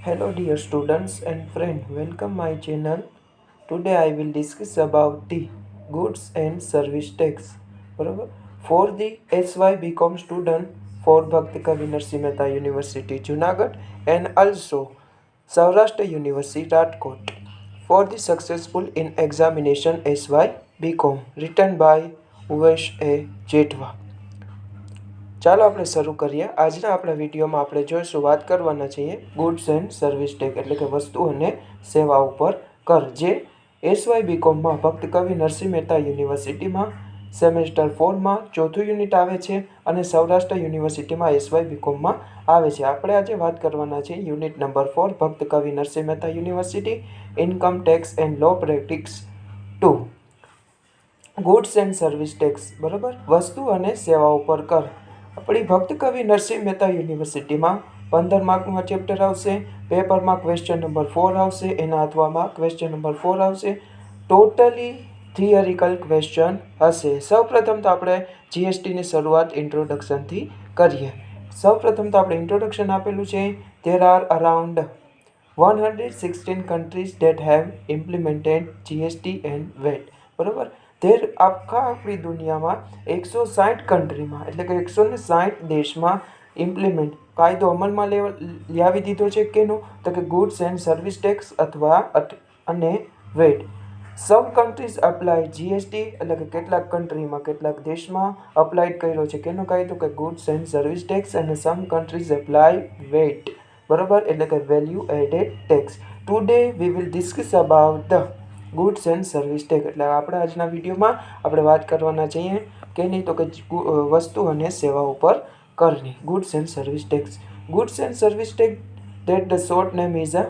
Hello dear students and friends, welcome my channel. Today I will discuss about the goods and service tax. બરોબર. For the SY BCom student for Bhakti Kavi Narsimha Mehta University Junagadh and also Saurashtra University Radkot for the successful in examination SY BCom written by Uvesh A. Jetwa. ચાલો આપણે શરૂ કરીએ. આજના આપણા વિડીયોમાં આપણે જોઈશું, વાત કરવાના છીએ ગુડ્સ એન્ડ સર્વિસ ટેક્સ એટલે કે વસ્તુ અને સેવા ઉપર કર, જે એસવાય બીકોમમાં ભક્ત કવિ નરસિંહ મહેતા યુનિવર્સિટીમાં સેમેસ્ટર 4માં ચોથું યુનિટ આવે છે અને સૌરાષ્ટ્ર યુનિવર્સિટીમાં એસવાય બીકોમમાં આવે છે. આપણે આજે વાત કરવાના છે unit number 4 Bhakta Kavi Narsinh Mehta university income tax and law practice 2 goods and service tax. બરાબર, વસ્તુ અને સેવા ઉપર કર. આપણી ભક્ત કવિ નરસિંહ મહેતા યુનિવર્સિટીમાં 15 માર્કનું આ ચેપ્ટર આવશે. પેપરમાં ક્વેશ્ચન નંબર 4 આવશે, એના અથવામાં ક્વેશ્ચન નંબર 4 આવશે. ટોટલી થિયરિકલ ક્વેશ્ચન હશે. સૌપ્રથમ તો આપણે જીએસટીની શરૂઆત ઇન્ટ્રોડક્શનથી કરીએ. સૌપ્રથમ તો આપણે ઇન્ટ્રોડક્શન આપેલું છે. There are around 116 countries that have implemented GST and VAT. બરાબર, આખા આપણી દુનિયામાં 160 કન્ટ્રીમાં એટલે કે 160 દેશમાં ઇમ્પ્લિમેન્ટ કાયદો અમલમાં લાવી દીધો છે. કેનો? તો કે ગુડ્સ એન્ડ સર્વિસ ટેક્સ અથવા અને વેટ. સમ કન્ટ્રીઝ અપ્લાય જીએસટી એટલે કે કેટલાક કન્ટ્રીમાં કેટલાક દેશમાં અપ્લાઇડ કર્યો છે. કેનો કાયદો? કે ગુડ્સ એન્ડ સર્વિસ ટેક્સ. અને સમ કન્ટ્રીઝ એપ્લાય વેટ. બરાબર, એટલે કે value added tax. Today we will discuss about the goods and service tax. એટલે આપણે આજના વિડીયોમાં આપણે વાત કરવાના છીએ કે નહીં તો કે વસ્તુ અને સેવા ઉપર કરની, goods and service tax. Goods and service tax that the short name is a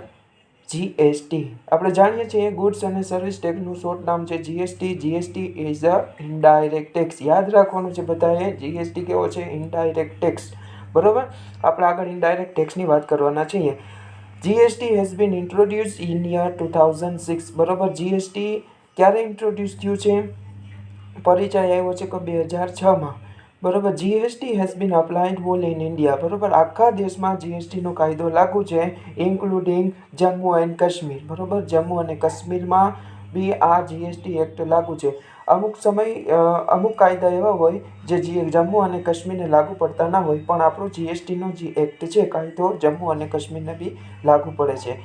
GST. આપણે જાણીએ છીએ ગુડ્સ અને સર્વિસ ટેક્સનું શોર્ટ નામ છે GST. GST is a indirect tax. યાદ રાખવાનું છે બધાએ, જીએસટી કેવો છે? Indirect tax. બરાબર, આપણે આગળ ઇનડાયરેક્ટ ટેક્સની વાત કરવાના છીએ. GST has been introduced in year 2006. બરાબર, જીએસટી ક્યારે ઇન્ટ્રોડ્યુસ થયું છે? પરિચય આવ્યો છે કે 2006માં. બરાબર, GST has been applied all in India. બરાબર, આખા દેશમાં જીએસટીનો કાયદો લાગુ છે, ઇન્ક્લુડિંગ જમ્મુ એન્ડ કાશ્મીર. બરાબર, જમ્મુ અને કાશ્મીરમાં બી આ જીએસટી એક્ટ લાગુ છે. અમુક અમુક કાયદા એવા હોય જે જમ્મુ અને કાશ્મીરને લાગુ પડતા ના હોય, પણ આપણો જીએસટીનો જે એક્ટ છે કાયદો જમ્મુ અને કાશ્મીરને બી લાગુ પડે છે.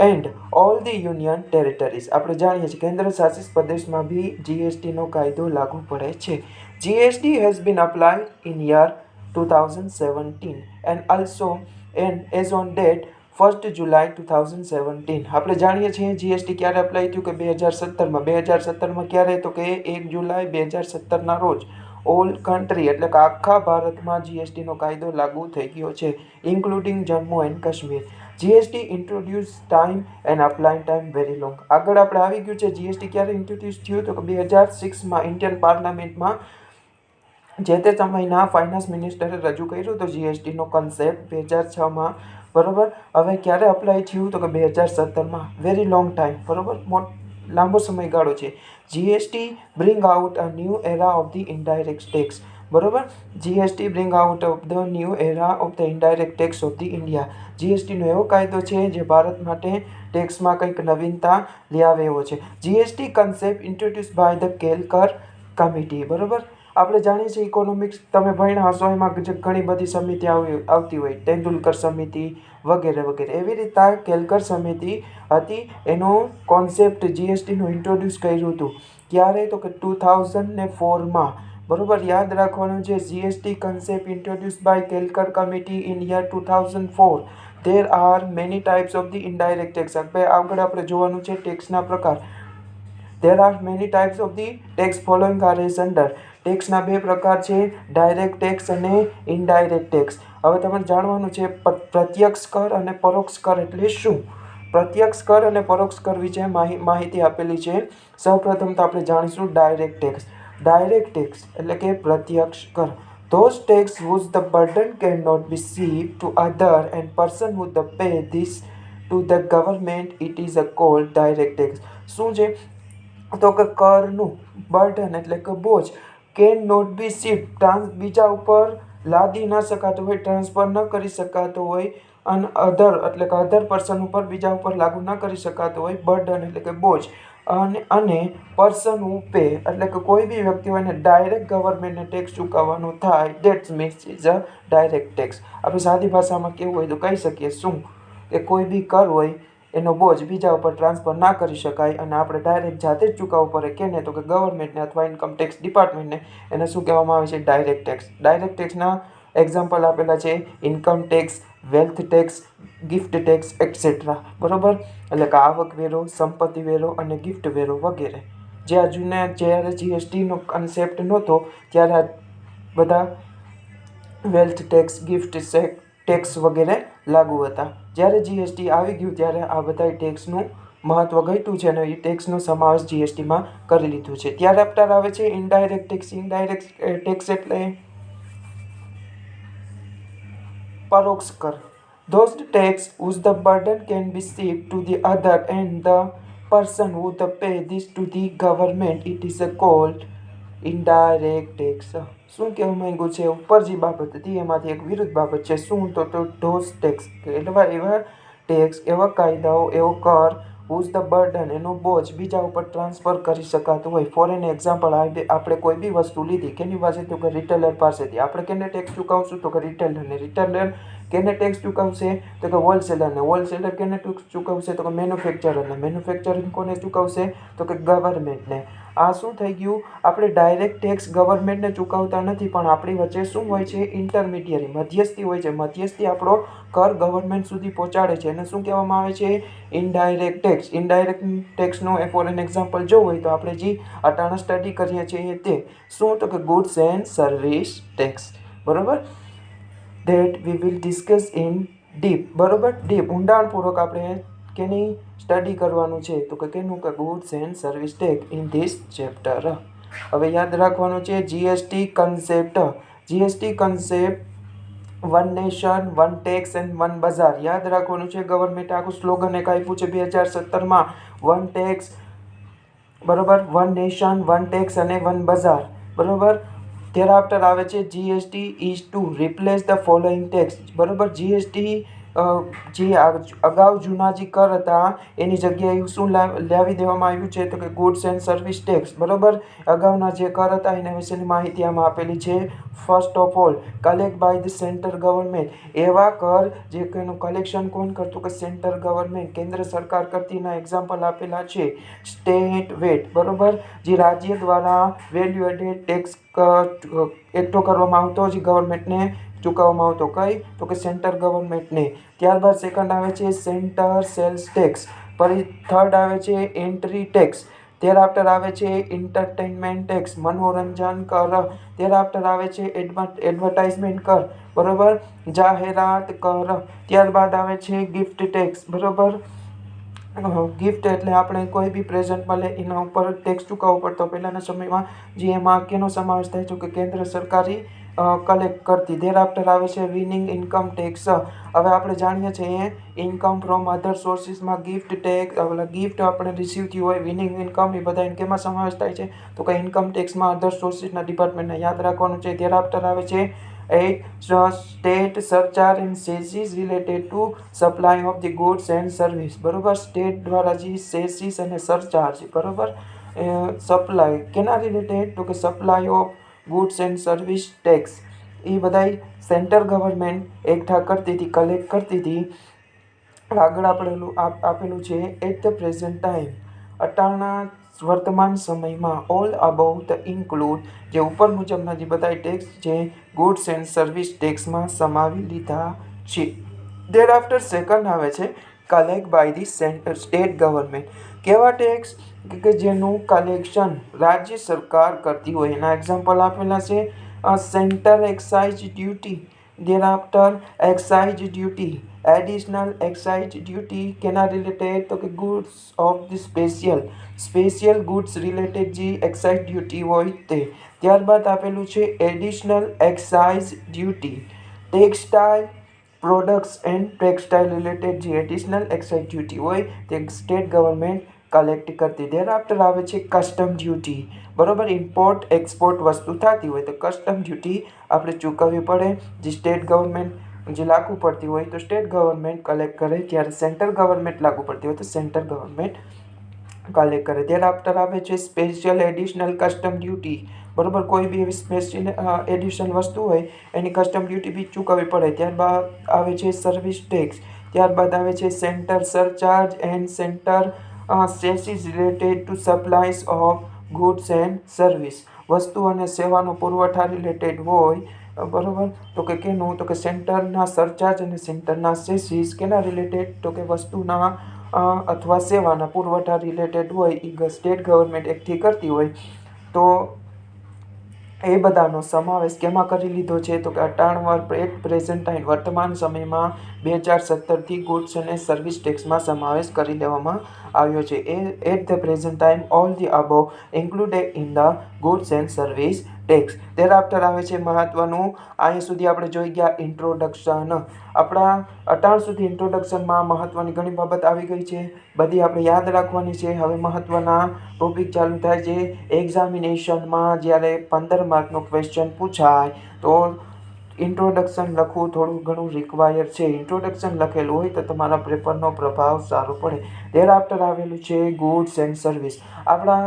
And all the union territories. આપણે જાણીએ છીએ કેન્દ્ર શાસિત પ્રદેશમાં બી જીએસટીનો કાયદો લાગુ પડે છે. GST has been applied in year 2017 and also as on date 1 જુલાઈ 2017. આપણે જાણીએ છીએ જીએસટી ક્યારે અપ્લાય થયું? કે 2017માં. 2017માં ક્યારે? તો કે 1 જુલાઈ 2017ના રોજ ઓલ કન્ટ્રી એટલે કે આખા ભારતમાં જીએસટીનો કાયદો લાગુ થઈ ગયો છે, including Jammu and Kashmir. GST introduce time and apply time very long. આગળ આપણે આવી ગયું છે જીએસટી ક્યારે ઇન્ટ્રોડ્યુસ થયું? તો કે 2006માં ઇન્ડિયન પાર્લામેન્ટમાં જે તે સમયના ફાઇનાન્સ મિનિસ્ટરે રજૂ કર્યું હતો જીએસટીનો કન્સેપ્ટ 2006માં. બરાબર, હવે ક્યારે અપ્લાય થયું? તો કે 2017માં. Very long time. બરાબર, લાંબો સમયગાળો છે. GST bring out a new era of the indirect tax. બરાબર, GST bring out of the new era of the indirect tax of the India. જીએસટીનો એવો કાયદો છે જે ભારત માટે ટેક્સમાં કંઈક નવીનતા લાવે એવો છે. GST concept introduce by the Kelkar committee. બરાબર, આપણે જાણીએ છીએ ઇકોનોમિક્સ તમે ભણ્યા હશો, એમાં ઘણી બધી સમિતિ આવતી હોય, તેંડુલકર સમિતિ વગેરે વગેરે. એવી રીતે કેલકર સમિતિ હતી, એનો કોન્સેપ્ટ જીએસટીનું ઇન્ટ્રોડ્યુસ કર્યું હતું. ક્યારે? તો કે 2004માં. બરાબર, યાદ રાખવાનું છે GST concept introduce by Kelkar committee in year 2004. There are many types of the indirect tax. આગળ આપણે જોવાનું છે ટેક્સના પ્રકાર. There are many types of the tax following are as under. ટેક્સના બે પ્રકાર છે, ડાયરેક્ટ ટેક્સ અને ઇનડાયરેક્ટ ટેક્સ. હવે તમારે જાણવાનું છે પ્રત્યક્ષ કર અને પરોક્ષ કર એટલે શું. પ્રત્યક્ષ કર અને પરોક્ષ કર વિશે માહિતી આપેલી છે. સૌપ્રથમ તો આપણે જાણીશું ડાયરેક્ટ ટેક્સ. ડાયરેક્ટ ટેક્સ એટલે કે પ્રત્યક્ષ કર. Those tax whose the burden cannot be shifted to other and person who the pay this to the government, it is a called direct tax. શું છે? તો કે કરનું બર્ડન એટલે કે બોજ કેન નોટ બી શિફ્ટ બીજા ઉપર લાદી ના શકાતો હોય, ટ્રાન્સફર ન કરી શકાતો હોય, અને અધર પર્સન ઉપર બીજા ઉપર લાગુ ના કરી શકાતો હોય બર્ડન એટલે કે બોજ અને પર્સન હુ પે એટલે કે કોઈ બી વ્યક્તિ હોય ડાયરેક્ટ ગવર્મેન્ટને ટેક્સ ચૂકવવાનો થાય that's means is a direct tax. આપણે સાદી ભાષામાં કેવું હોય તો કહી શકીએ શું કે કોઈ બી કર હોય એનો બોજ બીજા ઉપર ટ્રાન્સફર ના કરી શકાય અને આપણે ડાયરેક્ટ જાતે જ ચૂકવવું પડે કેને તો કે ગવર્મેન્ટને અથવા ઇન્કમ ટેક્સ ડિપાર્ટમેન્ટને. એને શું કહેવામાં આવે છે? Direct tax. ડાયરેક્ટ ટેક્સના એક્ઝામ્પલ આપેલા છે income tax, wealth tax, gift tax etcetera. બરોબર, એટલે કે આવક વેરો, સંપત્તિ વેરો અને ગિફ્ટ વેરો વગેરે. જ્યારે જીએસટીનો કન્સેપ્ટ નહોતો ત્યારે આ બધા વેલ્થ ટેક્સ, ગિફ્ટ ટેક્સ વગેરે લાગુ હતા. જ્યારે જીએસટી આવી ગયું ત્યારે આ બધા ટેક્સનું મહત્વ ઘટ્યું છે અને એ ટેક્સનો સમાવેશ જીએસટીમાં કરી લીધું છે. ત્યાર આવે છે ઇનડાયરેક્ટ ટેક્સ. ઇનડાયરેક્ટ ટેક્સ એટલે પરોક્ષ કર. Those tax whose the burden can be shifted to the other and the person who the pay this to the government, it is called indirect tax. શું કહેવા માંગ્યું છે? ઉપર જે બાબત હતી એમાંથી એક વિરુદ્ધ બાબત છે. શું તો those tax એવા ટેક્સ, એવા કાયદાઓ, એવો કર whose the burden એનો બોજ બીજા ઉપર ટ્રાન્સફર કરી શકાતું હોય. ફોર એન એક્ઝામ્પલ, આપણે કોઈ બી વસ્તુ લીધી કેની પાસે તો કે રિટેલર પાસેથી. આપણે કેને ટેક્સ ચૂકવશું તો કે રિટેલરને. રિટેલર કેને ટેક્સ ચૂકવશે તો કે હોલસેલરને. હોલસેલર કેને ટેક્સ ચૂકવશે તો કે મેન્યુફેક્ચરરને. મેન્યુફેક્ચરિંગ કોને ચૂકવશે તો કે ગવર્મેન્ટને. આ શું થઈ ગયું? આપણે ડાયરેક્ટ ટેક્સ ગવર્મેન્ટને ચૂકવતા નથી પણ આપણી વચ્ચે શું હોય છે? ઇન્ટરમીડિયરી, મધ્યસ્થી હોય છે. મધ્યસ્થી આપણો કર ગવર્મેન્ટ સુધી પહોંચાડે છે એને શું કહેવામાં આવે છે? Indirect tax. ઇનડાયરેક્ટ ટેક્સનો ફોર એન એક્ઝામ્પલ જો હોય તો આપણે જે અટાણા સ્ટડી કરીએ છીએ તે શું તો કે ગુડ્સ એન્ડ સર્વિસ ટેક્સ. બરોબર, that we will discuss in deep. બરોબર, ડીપ ઊંડાણપૂર્વક આપણે કેની સ્ટડી કરવાનું છે તો કે કેનું કે goods and service tax in this chapter. હવે યાદ રાખવાનું છે GST concept. GST concept one nation, one tax and one બજાર. યાદ રાખવાનું છે. ગવર્મેન્ટ આખું સ્લોગન એક આપ્યું છે 2017માં, વન ટેક્સ, બરોબર, વન નેશન, વન ટેક્સ અને વન બજાર. બરોબર, thereafter આવે છે GST is to replace the following tax. બરોબર, જીએસટી જે અગાઉ જૂના જે કર હતા એની જગ્યાએ શું લાવી દેવામાં આવ્યું છે તો કે ગુડ્સ એન્ડ સર્વિસ ટેક્સ. બરોબર, અગાઉના જે કર હતા એના વિશેની માહિતી આમાં આપેલી છે. First of all, collect by the central government. એવા કર જે એનું કલેક્શન કોણ કરતું કે સેન્ટ્રલ ગવર્મેન્ટ, કેન્દ્ર સરકાર કરતી. એના એક્ઝામ્પલ આપેલા છે સ્ટેટ વેટ. બરોબર, જે રાજ્ય દ્વારા વેલ્યુ એડેડ ટેક્સ એકઠો કરવામાં આવતો જે ગવર્મેન્ટને ચૂકવવામાં આવતો. કઈ તો કે સેન્ટ્રલ ગવર્મેન્ટને. ત્યારબાદ સેકન્ડ આવે છે સેન્ટર સેલ્સ ટેક્સ. પછી થર્ડ આવે છે એન્ટ્રી ટેક્સ. thereafter આવે છે એન્ટરટેનમેન્ટ ટેક્સ, મનોરંજન કર. thereafter આવે છે એડવર્ટાઇઝમેન્ટ કર. બરોબર, જાહેરાત કર. ત્યારબાદ આવે છે ગિફ્ટ ટેક્સ. બરોબર, ગિફ્ટ એટલે આપણે કોઈ બી પ્રેઝન્ટ મળે એના ઉપર ટેક્સ ચૂકવવો પડતો પહેલાંના સમયમાં. જે એમાં કેનો સમાવેશ થાય છે કે કેન્દ્ર સરકારી કલેક્ટ કરતી. thereafter આવે છે વિનિંગ ઇન્કમ ટેક્સ. હવે આપણે જાણીએ છીએ ઇન્કમ ફ્રોમ અધર સોર્સિસમાં ગિફ્ટ ટેક્સ, ગિફ્ટ આપણે રિસીવ થયું હોય, વિનિંગ ઇન્કમ, એ બધા કેમાં સમાવેશ થાય છે તો કે ઇન્કમ ટેક્સમાં અધર સોર્સિસના ડિપાર્ટમેન્ટને યાદ રાખવાનું છે. thereafter આવે છે state surcharge and cesses related to supply of the goods and service. બરોબર, સ્ટેટ દ્વારા જે સેસીસ અને સરચાર્જ, બરોબર, સપ્લાય કેના રિલેટેડ તો કે supply of goods and service tax. એ બધા સેન્ટ્રલ ગવર્મેન્ટ એકઠા કરતી હતી, કલેક્ટ કરતી હતી. આગળ આપેલું છે એટ ધ પ્રેઝન્ટ ટાઈમ. અટાણા વર્તમાન સમયમાં ઓલ અબાઉટ ઇન્ક્લુડ, જે ઉપર મુજબના જે બધા ટેક્સ છે ગુડ્સ એન્ડ સર્વિસ ટેક્સમાં સમાવી લીધા છે. thereafter સેકન્ડ આવે છે collect by the state government. કેવા ટેક્સ કે જેનું કલેક્શન રાજ્ય સરકાર કરતી હોય. એના એક્ઝામ્પલ આપેલા છે central excise duty. thereafter excise duty, additional excise duty કેના રિલેટેડ તો કે goods of the special goods related જે એક્સાઇઝ ડ્યુટી હોય તે. ત્યારબાદ આપેલું છે additional excise duty textile products and textile related જે એડિશનલ એક્સાઇઝ ડ્યુટી હોય તે સ્ટેટ ગવર્મેન્ટ કલેક્ટ કરતી. thereafter આવે છે કસ્ટમ ડ્યુટી. બરોબર, ઇમ્પોર્ટ એક્સપોર્ટ વસ્તુ થતી હોય તો કસ્ટમ ડ્યુટી આપણે ચૂકવવી પડે જે સ્ટેટ ગવર્મેન્ટ જે લાગુ પડતી હોય તો સ્ટેટ ગવર્મેન્ટ કલેક્ટ કરે, જ્યારે સેન્ટ્રલ ગવર્મેન્ટ લાગુ પડતી હોય તો સેન્ટ્રલ ગવર્મેન્ટ કલેક્ટ કરે. ત્યાર આફ્ટર આવે છે સ્પેશિયલ એડિશનલ કસ્ટમ ડ્યુટી. બરોબર, કોઈ બી એવી સ્પેશિયલ એડિશનલ વસ્તુ હોય એની કસ્ટમ ડ્યુટી બી ચૂકવવી પડે. ત્યારબાદ આવે છે સર્વિસ ટેક્સ. ત્યારબાદ આવે છે centre surcharge and centre cesses related to supplies of goods and service. વસ્તુ અને સેવાનો પુરવઠા રિલેટેડ હોય, બરોબર, તો કે કેનું, તો કે સેન્ટરના સરચાર્જ અને સેન્ટરના સેસીસ કેના રિલેટેડ, તો કે વસ્તુના અથવા સેવાના પુરવઠા રિલેટેડ હોય, એ સ્ટેટ ગવર્મેન્ટ એકઠી કરતી હોય તો એ બધાનો સમાવેશ કેમાં કરી લીધો છે, તો કે 98 એટ પ્રેઝન્ટ ટાઈમ વર્તમાન સમયમાં 2017થી ગુડ્સ અને સર્વિસ ટેક્સમાં સમાવેશ કરી લેવામાં આવ્યો છે. At the present time all the above included in the goods and service tax. thereafter આવે છે મહત્વનું, અહીં સુધી આપણે જોઈ ગયા ઇન્ટ્રોડક્શન. આપણા અટાણ સુધી ઇન્ટ્રોડક્શનમાં મહત્વની ઘણી બાબત આવી ગઈ છે, બધી આપણે યાદ રાખવાની છે. હવે મહત્વના ટોપિક ચાલુ થાય છે. એક્ઝામિનેશનમાં જ્યારે 15 માર્કનો ક્વેશ્ચન પૂછાય તો ઇન્ટ્રોડક્શન લખવું થોડું ઘણું રિક્વાયર છે. ઇન્ટ્રોડક્શન લખેલું હોય તો તમારા પેપરનો પ્રભાવ સારો પડે. thereafter આવેલું છે ગુડ્સ એન્ડ સર્વિસ. આપણા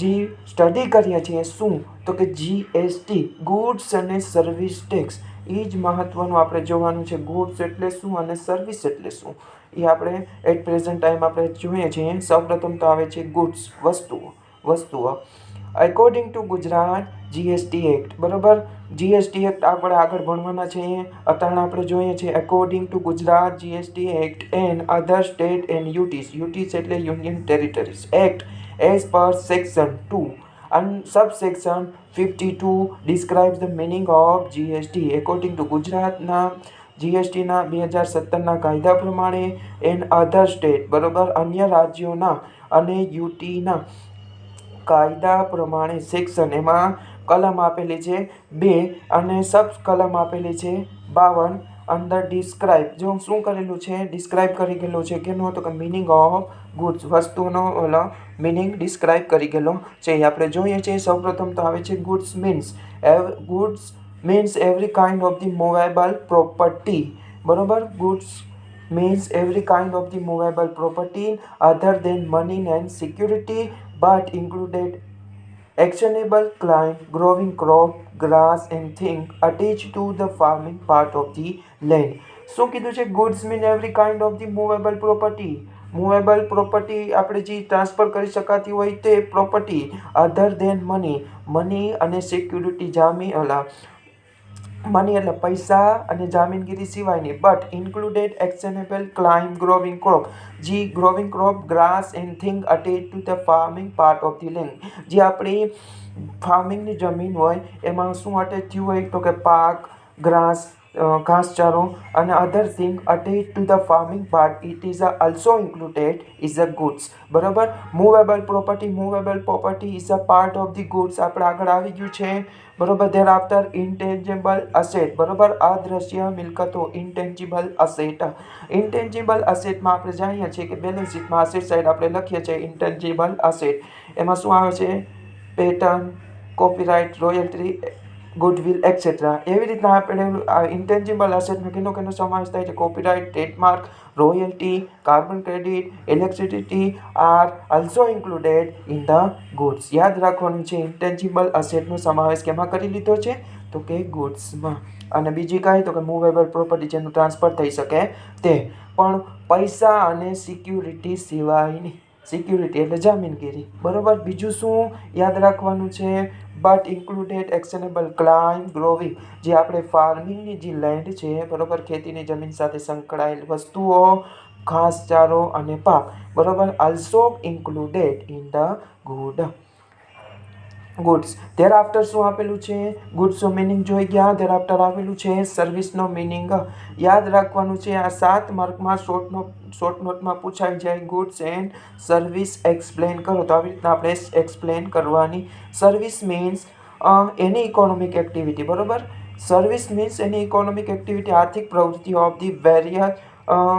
જે સ્ટડી કરીએ છીએ શું, તો કે GST, ગુડ્સ અને સર્વિસ ટેક્સ. એ જ મહત્વનું આપણે જોવાનું છે. ગુડ્સ એટલે શું અને સર્વિસ એટલે શું, એ આપણે એટ પ્રેઝન્ટ ટાઈમ આપણે જોઈએ છીએ. સૌપ્રથમ તો આવે છે ગુડ્સ, વસ્તુઓ. According to Gujarat GST act, બરોબર, GST એક્ટ આપણે આગળ ભણવાના છીએ. અત્યારે આપણે જોઈએ છીએ according to Gujarat GST act and other state and UTs એટલે union territories act as per section 2 and subsection 52 describes the meaning of GST. According to ગુજરાતના GSTના 2017ના કાયદા પ્રમાણે એન્ડ અધર સ્ટેટ, બરોબર, અન્ય રાજ્યોના અને યુટીના કાયદા પ્રમાણે સેક્શન, એમાં કલમ આપેલી છે 2 અને સબ કલમ આપેલી છે 52. અંદર ડિસ્ક્રાઇબ, જો શું કરેલું છે, ડિસ્ક્રાઇબ કરી ગયેલું છે કેનો, તો કે મિનિંગ ઓફ ગુડ્સ, વસ્તુનો મિનિંગ ડિસ્ક્રાઇબ કરી ગયેલો છે. આપણે જોઈએ છીએ સૌપ્રથમ તો આવે છે goods means every kind of the movable property, બરોબર. Goods means every kind of the movable property other than money and security but included actionable climb, growing crop, grass and things attached to the farming part of the land. શું કીધું છે? Goods mean every kind of the movable property. Movable property આપણે જે transfer કરી શકાતી હોય તે property, other than money અને સિક્યુરિટી, મની એટલે પૈસા અને જામીનગીરી સિવાયની, but included actionable claim, growing crop, જી growing crop, grass and thing attach to the farming part of the land. જે આપણી ફાર્મિંગની જમીન હોય એમાં શું અટેચ થયું હોય, તો કે પાક, ગ્રાસ, ઘાસચારો અને other thing attach to the farming part, it is also included is a goods, બરાબર. Movable property is a part of the goods, આપણે આગળ આવી ગયું છે, બરોબર. ધેર આફ્ટર ઇન્ટેન્જિબલ અસેટ, બરોબર, અદ્રશ્ય મિલકતો, ઇન્ટેન્જિબલ અસેટમાં આપણે જાણીએ છીએ કે બેલેન્સ શીટમાં અસેટ સાઈડ આપણે લખીએ છીએ ઇન્ટેન્જિબલ અસેટ. એમાં શું આવે છે? Patent, copyright, royalty, goodwill etcetera. એવી રીતના આપણે ઇન્ટેન્જિબલ અસેટમાં કેનો સમાવેશ થાય છે? Copyright, trademark, royalty, carbon credit, electricity are also included in the goods. યાદ રાખવાનું છે, ઇન્ટેન્જિબલ અસેટનો સમાવેશ કેમાં કરી લીધો છે? તો કે ગુડ્સમાં. અને બીજી કાંઈ, તો કે મૂવેબલ પ્રોપર્ટી જેનું ટ્રાન્સફર થઈ શકે તે, પણ પૈસા અને સિક્યુરિટી સિવાયની. સિક્યુરિટી એટલે જામીનગીરી, બરોબર. બીજું શું યાદ રાખવાનું છે? But included actionable claim, growing, જે આપણે ફાર્મિંગની જે લેન્ડ છે, બરોબર, ખેતીની જમીન સાથે સંકળાયેલ વસ્તુઓ, ઘાસચારો અને પાક, બરોબર, also included in the goods. There after શું આપેલું છે? ગુડ્સનો મિનિંગ જોઈ ગયા. ધેર આફ્ટર આપેલું છે સર્વિસનો મિનિંગ. યાદ રાખવાનું છે, આ 7 માર્કમાં શોર્ટ નોટમાં પૂછાઈ જાય. ગુડ્સ એન્ડ સર્વિસ એક્સપ્લેન કરો, તો આવી રીતના આપણે એક્સપ્લેન કરવાની. સર્વિસ મીન્સ એની ઇકોનોમિક એક્ટિવિટી, બરોબર. સર્વિસ મીન્સ એની ઇકોનોમિક એક્ટિવિટી, આર્થિક પ્રવૃત્તિ of the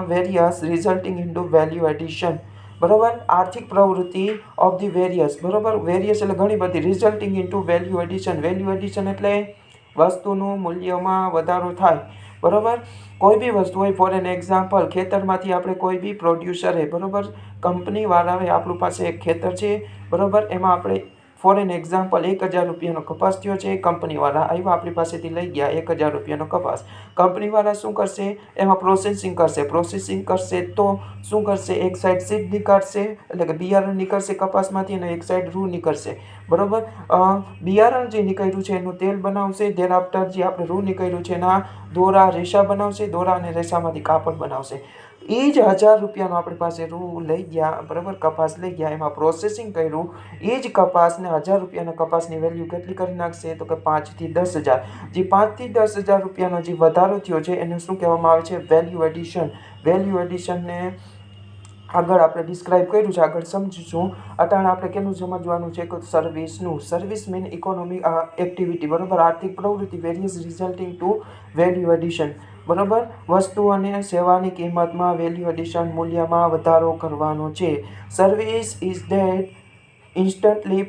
various resulting into value addition, બરોબર. આર્થિક પ્રવૃત્તિ ઓફ ધી વેરિયસ, બરોબર. વેરિયસ એટલે ઘણી બધી, resulting into value addition. Value addition એટલે વસ્તુનું મૂલ્યમાં વધારો થાય, બરાબર. કોઈ બી વસ્તુ હોય, ફોર એન એક્ઝામ્પલ ખેતરમાંથી આપણે કોઈ બી પ્રોડ્યુસરે, બરાબર, કંપનીવાળાએ આપણું પાસે એક ખેતર છે, બરાબર, એમાં આપણે ફોર એન એક્ઝામ્પલ 1000 રૂપિયાનો કપાસ થયો છે. કંપનીવાળા આવ્યા આપણી પાસેથી લઈ ગયા 1000 રૂપિયાનો કપાસ. કંપનીવાળા શું કરશે, એમાં પ્રોસેસિંગ કરશે તો શું કરશે, એક સાઈડ સીડ નીકળશે, એટલે કે બિયારણ નીકળશે કપાસમાંથી, અને એક સાઈડ રૂ નીકળશે, બરાબર. બિયારણ જે નીકળ્યું છે એનું તેલ બનાવશે. ધેર આફ્ટર જે આપણે રૂ નીકળ્યું છે એના દોરા રેશા બનાવશે, દોરા અને રેશામાંથી કાપડ બનાવશે. એ જ 1000 રૂપિયાનો આપણી પાસે રૂ લઈ ગયા, બરાબર, કપાસ લઈ ગયા, એમાં પ્રોસેસિંગ કર્યું. એ જ કપાસને 1000 રૂપિયાના કપાસની વેલ્યુ કેટલી કરી નાખશે, તો કે 5 થી 10,000. જે 5 થી 10,000 રૂપિયાનો જે વધારો થયો છે એને શું કહેવામાં આવે છે, વેલ્યુ એડિશન. વેલ્યુ એડિશનને આગળ આપણે ડિસ્ક્રાઇબ કર્યું છે, આગળ સમજીશું. અટાણે આપણે કેનું સમજવાનું છે કે સર્વિસનું. સર્વિસ મીન ઇકોનોમિક એક્ટિવિટી, બરાબર, આર્થિક પ્રવૃત્તિ, various resulting to value addition, બરાબર. વસ્તુ અને સેવાની કિંમતમાં વેલ્યુ એડિશન, મૂલ્યમાં વધારો કરવાનો છે. Service is that instantly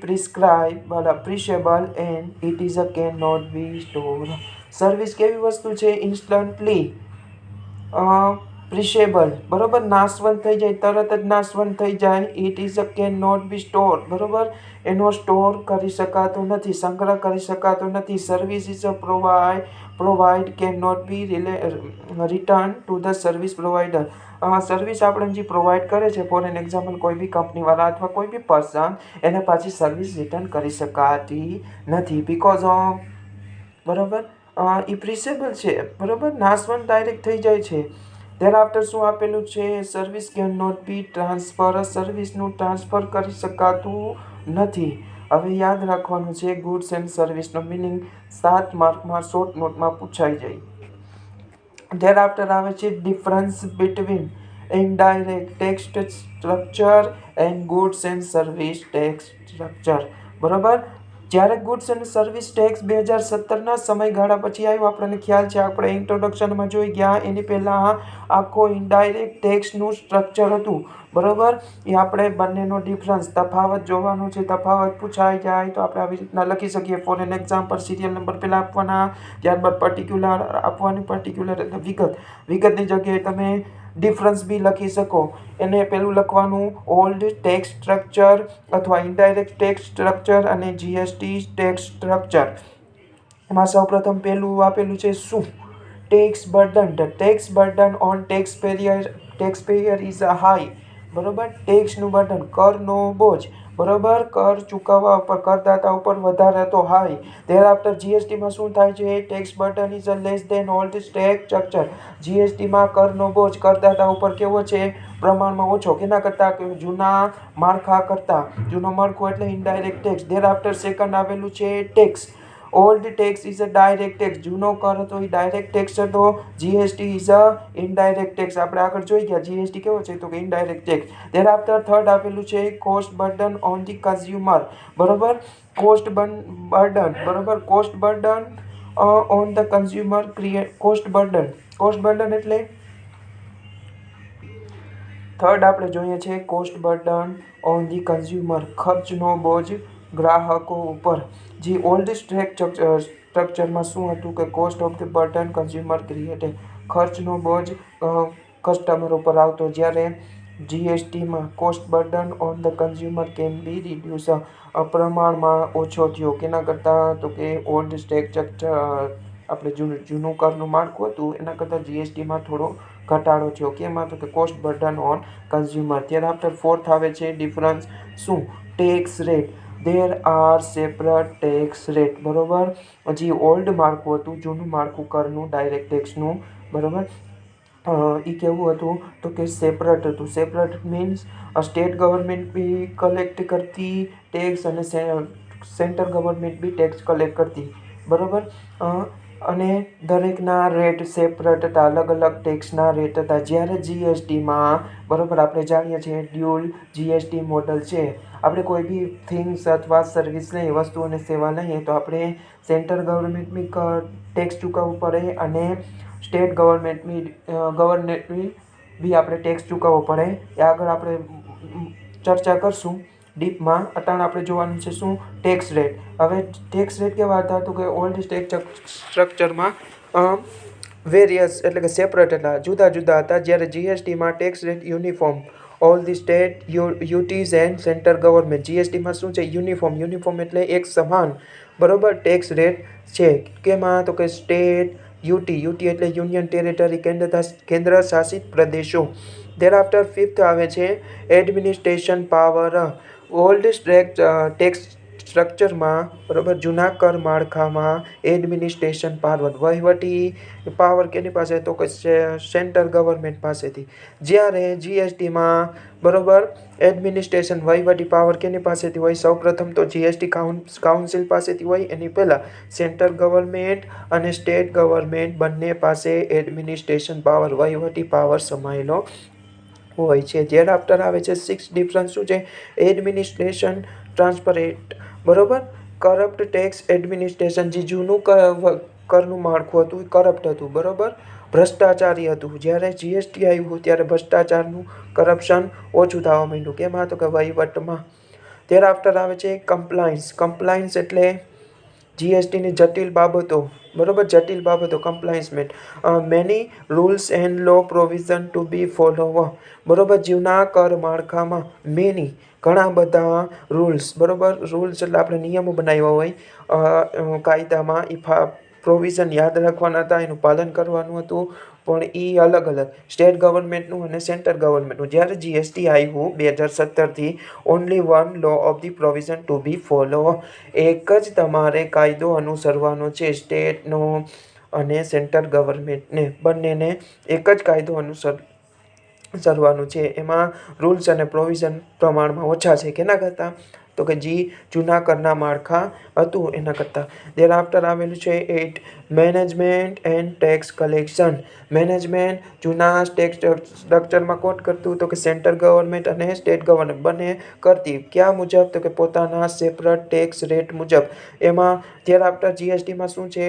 appreciable and it is a cannot be stored. Service કેવી વસ્તુ છે, ઇન્સ્ટન્ટલી પ્રિશેબલ, બરોબર, નાશવંત થઈ જાય, તરત જ નાશવંત થઈ જાય. It is a can not be store, બરોબર, એનો સ્ટોર કરી શકાતો નથી, સંગ્રહ કરી શકાતો નથી. Service is a provide can not be return to the service provider. Service આપણને જે પ્રોવાઈડ કરે છે, ફોર એન એક્ઝામ્પલ કોઈ બી કંપનીવાળા અથવા કોઈ બી પર્સન, એને પાછી સર્વિસ રિટર્ન કરી શકાતી નથી, બીકોઝ બરાબર એ પ્રિસેબલ છે, બરાબર, નાશવંત ડાયરેક્ટ થઈ જાય છે. ધેર આફ્ટર શું આપેલું છે, service can not be transfer, સર્વિસનું ટ્રાન્સફર કરી શકાતું નથી. હવે યાદ રાખવાનું છે, ગુડ્સ એન્ડ સર્વિસનો મિનિંગ 7 માર્કમાં શોર્ટ નોટમાં પૂછાઈ જાય. ધેર આફ્ટર આવે છે difference between indirect tax structure and goods and service tax structure, બરાબર. જ્યારે ગુડ્સ એન્ડ સર્વિસ ટેક્સ 2017ના સમયગાળા પછી આવ્યો, આપણને ખ્યાલ છે, આપણે ઇન્ટ્રોડક્શનમાં જોઈ ગયા. એની પહેલાં આખો ઇનડાયરેક્ટ ટેક્સનું સ્ટ્રક્ચર હતું, બરાબર. એ આપણે બંનેનો ડિફરન્સ, તફાવત જોવાનો છે. તફાવત પૂછાઈ જાય તો આપણે આવી રીતના લખી શકીએ. For an example, serial number પહેલાં આપવાના, ત્યારબાદ પર્ટિક્યુલર આપવાની, પર્ટિક્યુલર એટલે વિગતની જગ્યાએ તમે ડિફરન્સ બી લખી શકો. એને પેલું લખવાનું ઓલ્ડ ટેક્સ સ્ટ્રક્ચર અથવા ઇનડાયરેક્ટ ટેક્સ સ્ટ્રક્ચર અને જીએસટી ટેક્સ સ્ટ્રક્ચર. એમાં સૌપ્રથમ પહેલું આપેલું છે શું, tax burden. The tax burden on tax payer is a high, બરોબર. ટેક્સનું બર્ડન, કરનો બોજ, બરોબર, કર ચૂકવવા ઉપર, કરદાતા ઉપર વધારે તો હાઈ. ધેર આફ્ટર જીએસટીમાં શું થાય છે, tax burden is a less than old tax structure. જીએસટીમાં કરનો બોજ કરદાતા ઉપર કેવો છે, પ્રમાણમાં ઓછો, કેના કરતાં, જૂના માળખા કરતાં. જૂનો માળખું એટલે indirect tax. There after second આવેલું છે tax. Old tax is a direct tax. જૂનો કર હતો એ ડાયરેક્ટ ટેક્સ હતો. GST is a indirect tax. આપણે આગળ જોઈ ગયા જીએસટી કેવો છે, તો કે indirect tax. There after third આપેલું છે cost burden on the consumer, બરોબર. કોસ્ટ બર્ડન, બરોબર, cost burden on the consumer cost burden એટલે થર્ડ આપણે જોઈએ છે cost burden on the consumer, ખર્ચનો બોજ ગ્રાહકો ઉપર. જે ઓલ્ડ સ્ટ્રક્ચરમાં શું હતું કે cost of the burden consumer created, ખર્ચનો બોજ કસ્ટમર ઉપર આવતો. જ્યારે જીએસટીમાં cost burden on the consumer can be reduce, પ્રમાણમાં ઓછો થયો. કેના કરતાં, તો કે ઓલ્ડ સ્ટ્રક્ચર આપણે જૂનું કરનું માળખું હતું એના કરતાં જીએસટીમાં થોડો ઘટાડો થયો. કેમાં, તો કે કોસ્ટ બર્ડન ઓન કન્ઝ્યુમર. ત્યાર આફ્ટર ફોર્થ આવે છે ડિફરન્સ શું, tax rate. There are separate tax rate, બરોબર. જે ઓલ્ડ માળખું હતું, જૂનું માળખું કરનું, ડાયરેક્ટ ટેક્સનું, બરોબર, એ કેવું હતું, તો કે સેપરેટ હતું. સેપરેટ મીન્સ સ્ટેટ ગવર્મેન્ટ બી કલેક્ટ કરતી ટેક્સ અને સેન્ટ્રલ ગવર્મેન્ટ બી ટેક્સ કલેક્ટ કરતી, બરોબર. અને દરેકના રેટ સેપરેટ હતા, અલગ અલગ ટેક્સના રેટ હતા. જ્યારે જીએસટીમાં, બરોબર, આપણે જાણીએ છીએ ડ્યુઅલ જીએસટી મોડલ છે. આપણે કોઈ બી થિંગ્સ અથવા સર્વિસ લઈએ, વસ્તુ અને સેવા લઈએ, તો આપણે સેન્ટ્રલ ગવર્મેન્ટ બી ટેક્સ ચૂકવવું પડે અને સ્ટેટ ગવર્મેન્ટ બી આપણે ટેક્સ ચૂકવવો પડે. એ આગળ આપણે ચર્ચા કરશું ડીપમાં. અટાણે આપણે જોવાનું છે શું, ટેક્સ રેટ. હવે ટેક્સ રેટ કેવા હતા, તો કે ઓલ્ડ સ્ટ્રક્ચરમાં વેરિયસ એટલે કે સેપરેટ હતા, જુદા જુદા હતા. જ્યારે જીએસટીમાં tax rate uniform all the state UTs and centre government. જીએસટીમાં શું છે? યુનિફોર્મ. યુનિફોર્મ એટલે એક સમાન, બરોબર, ટેક્સ રેટ છે. કેમાં? તો કે સ્ટેટ, યુટી એટલે યુનિયન ટેરેટરી, કેન્દ્ર શાસિત પ્રદેશો. આફ્ટર ફિફ્થ આવે છે એડમિનિસ્ટ્રેશન પાવર. ઓલ્ડ ટેક્સ સ્ટ્રક્ચરમાં, બરોબર, જૂના કર માળખામાં એડમિનિસ્ટ્રેશન પાવર, વહીવટી પાવર કેની પાસે? તો કે સેન્ટ્રલ ગવર્મેન્ટ પાસેથી. જ્યારે જીએસટીમાં, બરોબર, એડમિનિસ્ટ્રેશન વહીવટી પાવર કેની પાસેથી હોય? સૌપ્રથમ તો જીએસટી કાઉન્સિલ પાસેથી હોય. એની પહેલાં સેન્ટ્રલ ગવર્મેન્ટ અને સ્ટેટ ગવર્મેન્ટ બંને પાસે એડમિનિસ્ટ્રેશન પાવર, વહીવટી પાવર સમાયેલો હોય છે. જેર આફ્ટર આવે છે સિક્સ ડિફરન્સ. શું છે? એડમિનિસ્ટ્રેશન ટ્રાન્સપરેન્ટ, બરોબર, કરપ્ટ ટેક્સ એડમિનિસ્ટ્રેશન. જે જૂનું કરનું માળખું હતું એ કરપ્ટ હતું, બરોબર, ભ્રષ્ટાચારી હતું. જ્યારે જીએસટી આવ્યું ત્યારે ભ્રષ્ટાચારનું, કરપ્શન ઓછું થવા માંડ્યું. કેમાં? તો કે વહીવટમાં. ત્યાર આફ્ટર આવે છે કમ્પ્લાયન્સ. કમ્પ્લાયન્સ એટલે જીએસટીની જટિલ બાબતો, બરોબર, જટિલ બાબતો, કમ્પ્લાયન્સમેન્ટ. Many rules and law provision to be follow, બરોબર, જૂના કર માળખામાં મેની ઘણા બધા રૂલ્સ, બરોબર, રૂલ્સ એટલે આપણે નિયમો બનાવ્યા હોય કાયદામાં, પ્રોવિઝન યાદ રાખવાના હતા, એનું પાલન કરવાનું હતું, પણ એ અલગ અલગ સ્ટેટ ગવર્મેન્ટનું અને સેન્ટ્રલ ગવર્મેન્ટનું. જ્યારે જીએસટી આવ્યું 2017થી, only one law of the provision to be follow. એક જ તમારે કાયદો અનુસરવાનો છે, સ્ટેટનો અને સેન્ટ્રલ ગવર્મેન્ટને બંનેને એક જ કાયદો અનુસરવાનું છે. એમાં રૂલ્સ અને પ્રોવિઝન પ્રમાણમાં ઓછા છે. કેના કરતાં? તો કે જૂના કરના માળખા હતું એના કરતાં. આફ્ટર આવેલું છે 8 management and tax collection. Management જૂના ટેક્સ સ્ટ્રક્ચરમાં કોણ કરતું? તો કે સેન્ટ્રલ ગવર્મેન્ટ અને સ્ટેટ ગવર્મેન્ટ બંને કરતી. ક્યાં મુજબ? તો કે પોતાના સેપરેટ ટેક્સ રેટ મુજબ. એમાં આફ્ટર જીએસટીમાં શું છે?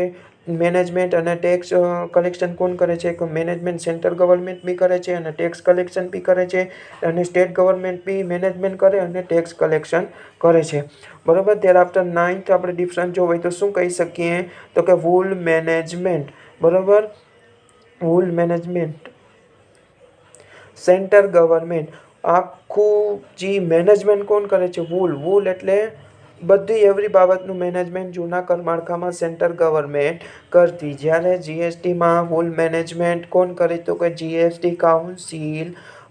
મેનેજમેન્ટ અને ટેક્સ કલેક્શન કોણ કરે છે? કે મેનેજમેન્ટ સેન્ટ્રલ ગવર્મેન્ટ બી કરે છે અને ટેક્સ કલેક્શન બી કરે છે, અને સ્ટેટ ગવર્મેન્ટ બી મેનેજમેન્ટ કરે અને ટેક્સ કલેક્શન કરે છે, બરોબર. આફ્ટર નાઇન્થ આપણે ડિફરન્સ જોવો હોય તો શું કહી શકીએ? તો કે વૂલ મેનેજમેન્ટ, બરોબર, વૂલ મેનેજમેન્ટ, સેન્ટ્રલ ગવર્મેન્ટ. આખું જે મેનેજમેન્ટ કોણ કરે છે? વૂલ એટલે બધી એવરી બાબતનું મેનેજમેન્ટ જૂના કરમાળખામાં સેન્ટ્રલ ગવર્મેન્ટ કરતી. જ્યારે જીએસટીમાં વૂલ મેનેજમેન્ટ કોણ કરે? તો કે જીએસટી કાઉન્સિલ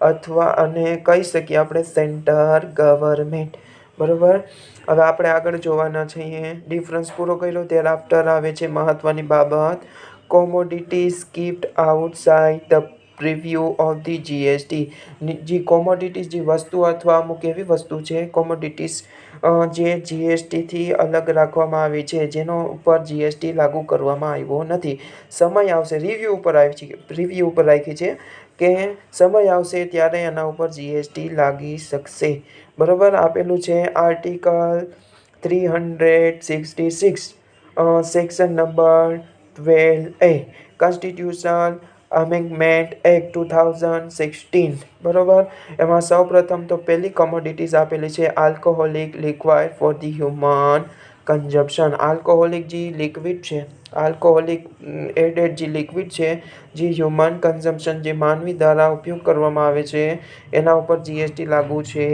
અથવા અને કહી શકીએ આપણે સેન્ટ્રલ ગવર્મેન્ટ, બરોબર. હવે આપણે આગળ જોવાના છીએ. ડિફરન્સ પૂરો કર્યો. આફ્ટર આવે છે મહત્વની બાબત, commodity skipped outside the preview of the GST. જે કોમોડિટીઝ, જે વસ્તુ અથવા અમુક એવી વસ્તુ છે કોમોડિટીઝ જે જીએસટીથી અલગ રાખવામાં આવી છે, જેનો ઉપર જીએસટી લાગુ કરવામાં આવ્યો નથી. સમય આવશે, રિવ્યૂ ઉપર રાખી છે કે સમય આવશે ત્યારે એના ઉપર જીએસટી લાગી શકશે, બરોબર. આપેલું છે article 366, section number 12A, constitution amendment act 2016, બરોબર. એમાં સૌપ્રથમ તો પહેલી કોમોડિટીઝ આપેલી છે alcoholic liquid for the human consumption. Alcoholic જે લિક્વિડ છે, આલ્કોહોલિક એડેડ જે લિક્વિડ છે, જે હ્યુમન કન્ઝમ્પશન, જે માનવી દ્વારા ઉપયોગ કરવામાં આવે છે, એના ઉપર જીએસટી લાગુ છે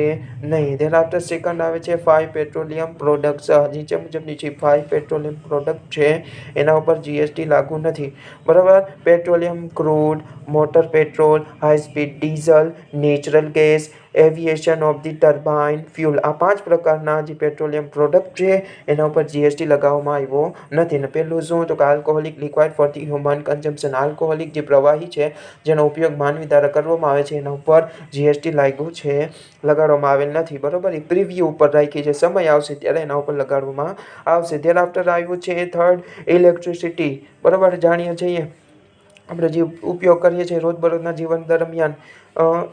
નહીં. આફ્ટર સેકન્ડ આવે છે 5 પેટ્રોલિયમ પ્રોડક્ટ્સ. નીચે મુજબની જે 5 પેટ્રોલિયમ પ્રોડક્ટ છે એના ઉપર જીએસટી લાગુ નથી, બરાબર. Petroleum crude, motor petrol, high speed diesel, natural gas, aviation of the turbine fuel. આ 5 પ્રકારના જે પેટ્રોલિયમ પ્રોડક્ટ છે એના ઉપર જીએસટી લગાવવામાં આવ્યો નથી. ને પહેલું શું? તો કે alcoholic liquid for the human consumption. Alcoholic જે પ્રવાહી છે જેનો ઉપયોગ માનવી દ્વારા કરવામાં આવે છે એના ઉપર જીએસટી લાગ્યું છે, લગાડવામાં આવેલ નથી, બરોબર. એ પ્રિવ્યુ ઉપર રાખી છે, સમય આવશે ત્યારે એના ઉપર લગાડવામાં આવશે. આફ્ટર આવ્યું છે થર્ડ, ઇલેક્ટ્રિસિટી, બરોબર. જાણીએ છીએ આપણે જે ઉપયોગ કરીએ છીએ રોજબરોજના જીવન દરમિયાન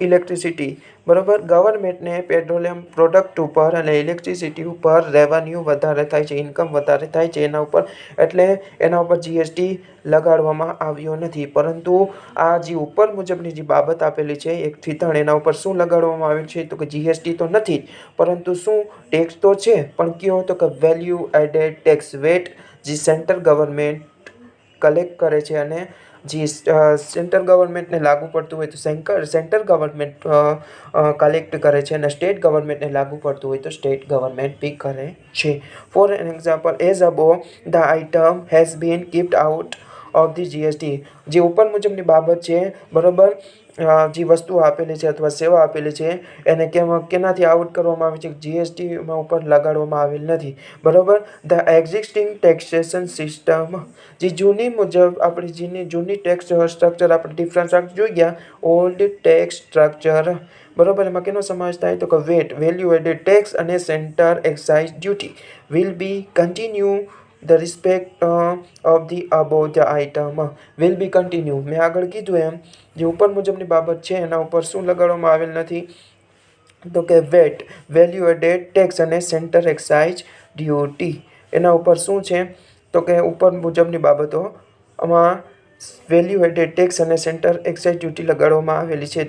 ઇલેક્ટ્રિસિટી, બરોબર. ગવર્મેન્ટને પેટ્રોલિયમ પ્રોડક્ટ ઉપર અને ઇલેક્ટ્રિસિટી ઉપર રેવન્યુ વધારે થાય છે, ઇન્કમ વધારે થાય છે એના ઉપર, એટલે એના ઉપર જીએસટી લગાડવામાં આવ્યો નથી. પરંતુ આ જે ઉપર મુજબની જે બાબત આપેલી છે 1 થી 3, એના ઉપર શું લગાડવામાં આવ્યું છે? તો કે જીએસટી તો નથી જ, પરંતુ શું ટેક્સ તો છે, પણ કયો? તો કે વેલ્યુ એડેડ ટેક્સ, વેટ, જે સેન્ટ્રલ ગવર્મેન્ટ કલેક્ટ કરે છે અને જે સેન્ટ્રલ ગવર્મેન્ટને લાગુ પડતું હોય તો સેન્ટ્રલ ગવર્મેન્ટ કલેક્ટ કરે છે, અને સ્ટેટ ગવર્મેન્ટને લાગુ પડતું હોય તો સ્ટેટ ગવર્મેન્ટ બી કરે છે. For an example, as above the item has been keeped out of the GST. જે ઉપર મુજબની બાબત છે, બરાબર, જે વસ્તુ આપેલી છે અથવા સેવા આપેલી છે એને કેનાથી આઉટ કરવામાં આવી છે, જીએસટીમાં ઉપર લગાડવામાં આવેલ નથી, બરાબર. ધ એક્ઝિસ્ટિંગ ટેક્સેશન સિસ્ટમ, જે જૂની મુજબ આપણી જેની જૂની ટેક્સ સ્ટ્રક્ચર આપણે ડિફરન્સ જોઈ ગયા, ઓલ્ડ ટેક્સ સ્ટ્રક્ચર, બરાબર. એમાં કેનો સમાવેશ થાય તો કે વેટ, વેલ્યુ એડેડ ટેક્સ અને centre excise duty will be continue the respect of the above the item will be continue. મેં આગળ કીધું એમ, જે ઉપર મુજબની બાબત છે એના ઉપર શું લગાડવામાં આવેલ નથી તો કે વેટ, વેલ્યુ એડેડ ટેક્સ અને સેન્ટર એક્સાઇઝ ડ્યુટી. એના ઉપર શું છે તો કે ઉપર મુજબની બાબતો આમાં વેલ્યુ એડેડ ટેક્સ અને સેન્ટર એક્સાઇઝ ડ્યુટી લગાડવામાં આવેલી છે.